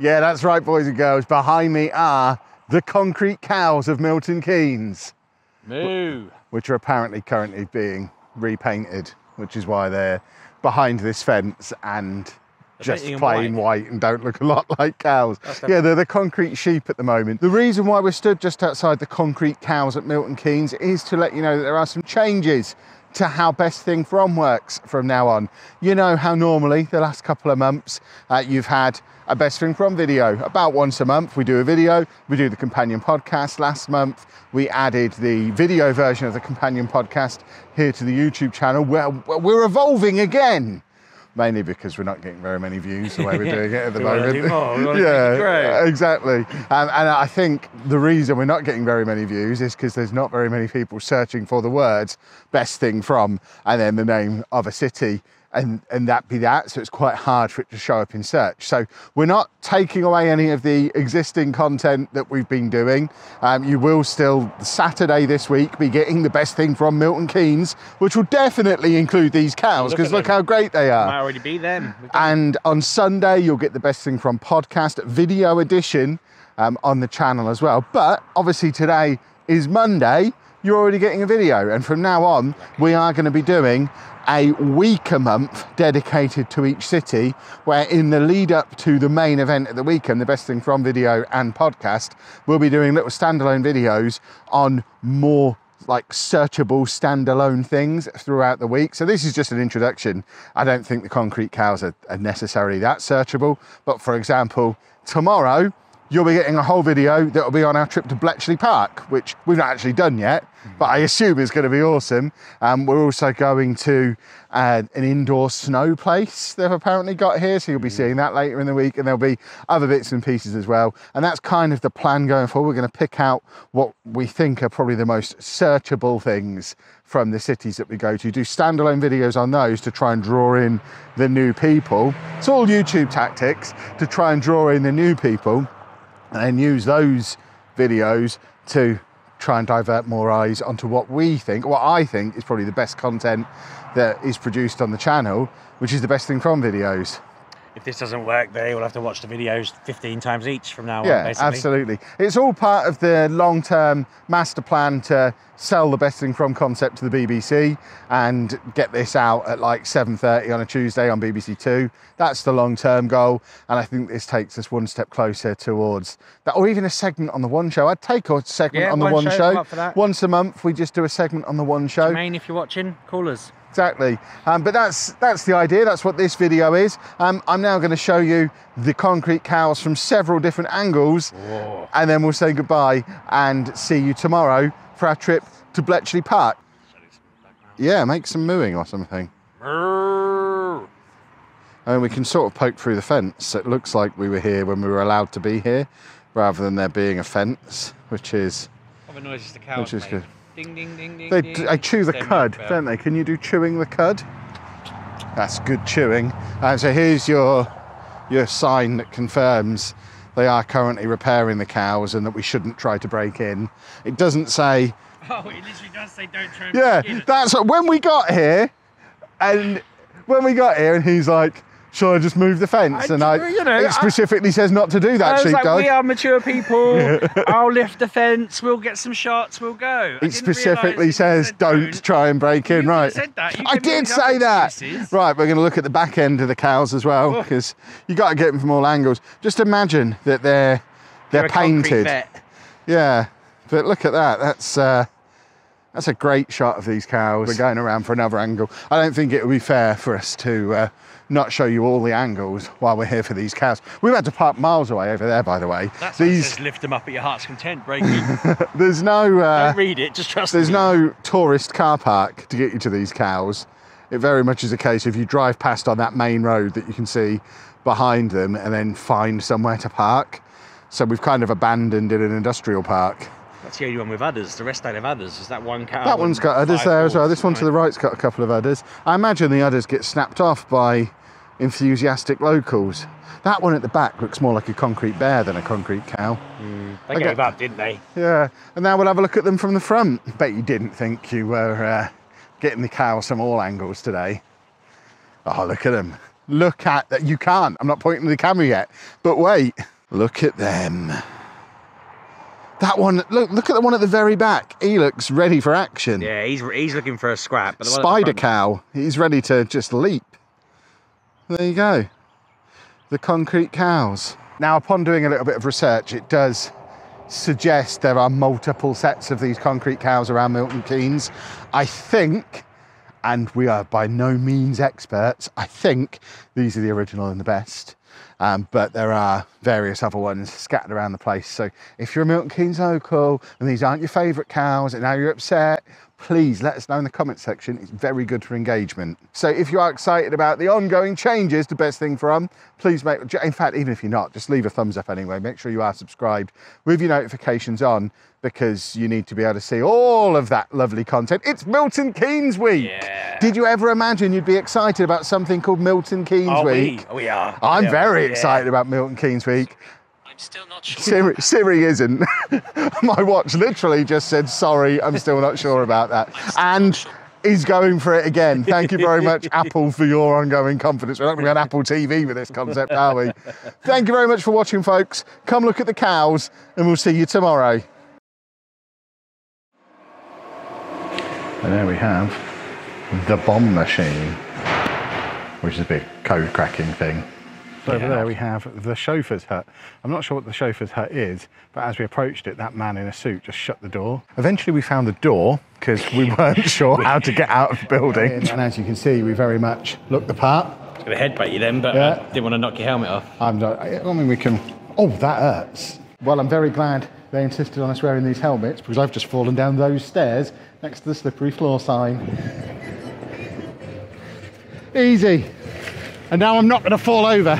Yeah, that's right, boys and girls. Behind me are the concrete cows of Milton Keynes. Moo! Which are apparently currently being repainted, which is why they're behind this fence and just plain white and don't look a lot like cows. Yeah, they're the concrete sheep at the moment. The reason why we're stood just outside the concrete cows at Milton Keynes is to let you know that there are some changes to how Best Thing From works from now on. You know how normally the last couple of months you've had a Best Thing From video. About once a month we do a video, we do the companion podcast. Last month we added the video version of the companion podcast here to the YouTube channel. We're evolving again. Mainly because we're not getting very many views the way we're doing it at the moment. Yeah, exactly. And I think the reason we're not getting very many views is because there's not very many people searching for the words Best Thing From and then the name of a city and that be that. So it's quite hard for it to show up in search. So we're not taking away any of the existing content that we've been doing. You will still, Saturday this week, be getting the Best Thing From Milton Keynes, which will definitely include these cows, because look how great they are. Might already be them. And on Sunday, you'll get the Best Thing From podcast video edition on the channel as well. But obviously today is Monday, you're already getting a video. And from now on, we are going to be doing a week a month dedicated to each city, where in the lead up to the main event of the weekend, the Best Thing From video and podcast, we'll be doing little standalone videos on more like searchable standalone things throughout the week. So this is just an introduction. I don't think the concrete cows are necessarily that searchable, but for example, tomorrow you'll be getting a whole video that will be on our trip to Bletchley Park, which we've not actually done yet, but I assume is going to be awesome. We're also going to an indoor snow place they've apparently got here, so you'll be seeing that later in the week, and there'll be other bits and pieces as well. And that's kind of the plan going forward. We're going to pick out what we think are probably the most searchable things from the cities that we go to, do standalone videos on those to try and draw in the new people. It's all YouTube tactics to try and draw in the new people, and then use those videos to try and divert more eyes onto what I think is probably the best content that is produced on the channel, which is the Best Thing From videos. If this doesn't work, they will have to watch the videos 15 times each from now on, yeah, basically. Absolutely. It's all part of the long-term master plan to sell the Best Thing From concept to the BBC and get this out at like 7:30 on a Tuesday on BBC Two. That's the long-term goal, and I think this takes us one step closer towards that, or even a segment on the One Show. I'd take a segment on the One Show. I'm up for that. Once a month, we just do a segment on the One Show. Jermaine, if you're watching, call us. Exactly, but that's the idea. That's what this video is. I'm now going to show you the concrete cows from several different angles. Whoa. And then we'll say goodbye and see you tomorrow for our trip to Bletchley Park. Yeah, make some mooing or something. I mean, we can sort of poke through the fence. It looks like we were here when we were allowed to be here, rather than there being a fence, which is What noises the cows make? good. Ding, ding, ding, ding, They ding. chew the cud, don't they? Can you do chewing the cud? That's good chewing. So here's your sign that confirms they are currently repairing the cows and that we shouldn't try to break in. It doesn't say... Oh, it literally does say don't try and Yeah, break in. that's when we got here, and he's like, shall I just move the fence? It specifically says not to do that, sheepdog. We are mature people. I'll lift the fence. We'll get some shots. We'll go. It specifically says don't try and break in, right? Said that. I did say that. Right, we're going to look at the back end of the cows as well, because you got to get them from all angles. Just imagine that they're painted. Yeah, but look at that. That's a great shot of these cows. We're going around for another angle. I don't think it would be fair for us to not show you all the angles while we're here for these cows. We've had to park miles away over there, by the way. That's says lift them up at your heart's content, break in. There's no... don't read it, just trust me. There's no tourist car park to get you to these cows. It very much is a case if you drive past on that main road that you can see behind them and then find somewhere to park. So we've kind of abandoned in an industrial park. That's the only one with udders. The rest don't have udders. Is that one cow? That one's got udders there as well. This one to the right's got a couple of udders. I imagine the udders get snapped off by enthusiastic locals. That one at the back looks more like a concrete bear than a concrete cow. They gave up, didn't they? Yeah, and now we'll have a look at them from the front. Bet you didn't think you were getting the cows from all angles today. Oh, look at them. look at that. You can't. I'm not pointing to the camera yet. But wait, look at them. That one, look at the one at the very back. He looks ready for action. Yeah, he's looking for a scrap. But Spider cow. He's ready to just leap. There you go. The concrete cows. Now, upon doing a little bit of research, it does suggest there are multiple sets of these concrete cows around Milton Keynes. I think, and we are by no means experts, I think these are the original and the best. But there are various other ones scattered around the place. So if you're a Milton Keynes local and these aren't your favourite cows and now you're upset, please let us know in the comment section. It's very good for engagement. So if you are excited about the ongoing changes to Best Thing From, please make, in fact, even if you're not, just leave a thumbs up anyway. Make sure you are subscribed with your notifications on, because you need to be able to see all of that lovely content. It's Milton Keynes Week. Yeah. Did you ever imagine you'd be excited about something called Milton Keynes Week? We are. I'm very excited about Milton Keynes Week. I'm still not sure. Siri isn't. My watch literally just said, sorry, I'm still not sure about that. And he's going for it again. Thank you very much, Apple, for your ongoing confidence. We're not going to be on Apple TV with this concept, are we? Thank you very much for watching, folks. Come look at the cows, and we'll see you tomorrow. And there we have the bomb machine, which is a big code cracking thing. So over there we have the chauffeur's hut. I'm not sure what the chauffeur's hut is, but as we approached it, that man in a suit just shut the door. Eventually we found the door because we weren't sure how to get out of the building. And as you can see, we very much looked the part. I was going to headbutt you then, but I didn't want to knock your helmet off. I mean, we can... Oh, that hurts. Well, I'm very glad they insisted on us wearing these helmets, because I've just fallen down those stairs next to the slippery floor sign. Easy. And now I'm not going to fall over.